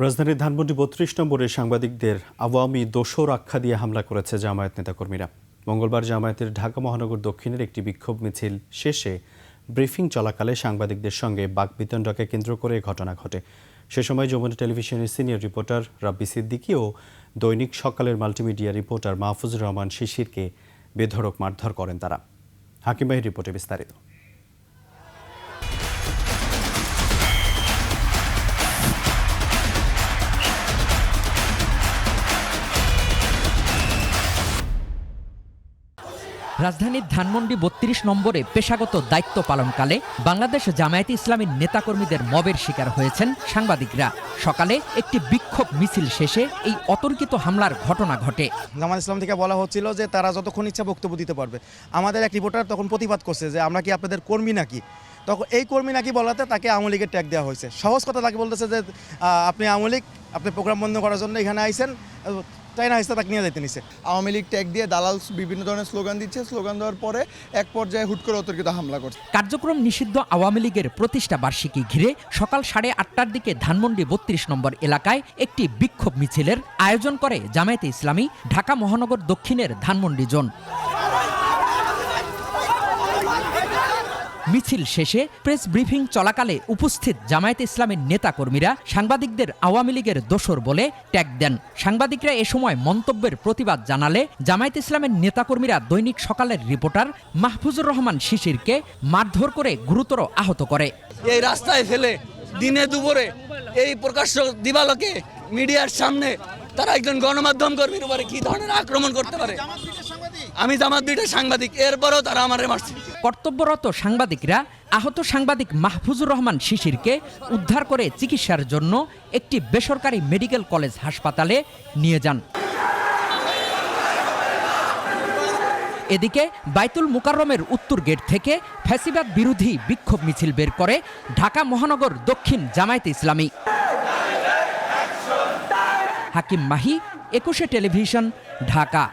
রাজধানীর ধানমন্ডি ৩২ নম্বরে সাংবাদিকদের আওয়ামী দোসর আখ্যা দিয়ে হামলা করেছে জামায়াত নেতাকর্মীরা। মঙ্গলবার জামায়াতের ঢাকা মহানগর দক্ষিণের একটি বিক্ষোভ মিছিল শেষে ব্রিফিং চলাকালে সাংবাদিকদের সঙ্গে বাকবিতণ্ডাকে কেন্দ্র করে ঘটনা ঘটে। সে সময় যমুনা টেলিভিশনের সিনিয়র রিপোর্টার রাব্বি সিদ্দিকী ও দৈনিক সকালের মাল্টিমিডিয়া রিপোর্টার মাহফুজুর রহমান শিশিরকে বেধড়ক মারধর করেন তারা। হাকিম ভাইয়ের রিপোর্টে বিস্তারিত। রাজধানীর ধানমন্ডি ৩২ নম্বরে পেশাগত দায়িত্ব পালনকালে বাংলাদেশ জামায়াতে ইসলামীর নেতাকর্মীদের মবের শিকার হয়েছেন সাংবাদিকরা। সকালে একটি বিক্ষোভ মিছিল শেষে এই অতর্কিত হামলার ঘটনা ঘটে। জামায়াতে ইসলাম থেকে বলা হচ্ছিল যে তারা যতক্ষণ ইচ্ছা বক্তব্য দিতে পারবে। আমাদের এক রিপোর্টার তখন প্রতিবাদ করছে যে আমরা কি আপনাদের কর্মী নাকি, তখন এই কর্মী নাকি বলাতে তাকে আওয়ামী লীগের ট্যাগ দেওয়া হয়েছে। সহজ কথা তাকে বলতেছে যে আপনি আওয়ামী লীগ, আপনি প্রোগ্রাম বন্ধ করার জন্য এখানে আইছেন, তাই না হয়েছে তাকে নিয়ে যাইতে নিছে। আওয়ামী লীগ ট্যাগ দিয়ে দালাল বিভিন্ন ধরনের স্লোগান দিচ্ছে। স্লোগান দেওয়ার পরে এক পর্যায়ে হুট করে অতর্কিত হামলা করছে। কার্যক্রম নিষিদ্ধ আওয়ামী লীগের প্রতিষ্ঠা বার্ষিকী ঘিরে সকাল 8:30টার দিকে ধানমন্ডি ৩২ নম্বর এলাকায় একটি বিক্ষোভ মিছিলের আয়োজন করে জামায়াতে ইসলামী ঢাকা মহানগর দক্ষিণের ধানমন্ডি জোন। মিছিল শেষে প্রেস ব্রিফিং চলাকালে উপস্থিত জামায়াতে ইসলামের নেতাকর্মীরা সাংবাদিকদের আওয়ামী লীগের দোসর বলে ট্যাগ দেন। সাংবাদিকরা এ সময় মন্তব্যের প্রতিবাদ জানালে জামায়াতে ইসলামের নেতাকর্মীরা দৈনিক সকালের রিপোর্টার মাহফুজুর রহমান শিশিরকে মারধর করে গুরুতর আহত করে। এই রাস্তায় ফেলে দিনে দুপুরে এই প্রকাশ্য দিবালোকে মিডিয়ার সামনে তারা একজন গণমাধ্যম কর্মীর উপরে কি ধরনের আক্রমণ করতে পারে? আমি জামাত দুইটা সাংবাদিক, এরপরও তারা আমারে মারছে। কর্তব্যরত সাংবাদিকরা আহত সাংবাদিক মাহফুজুর রহমান শিশিরকে উদ্ধার করে চিকিৎসার জন্য একটি বেসরকারি মেডিকেল কলেজ হাসপাতালে নিয়ে যান। এদিকে বাইতুল মুকাররমের উত্তর গেট থেকে ফ্যাসিবাদ বিরোধী বিক্ষোভ মিছিল বের করে ঢাকা মহানগর দক্ষিণ জামায়াতে ইসলামী। হাকিম মাহি, 21 টেলিভিশন, ঢাকা।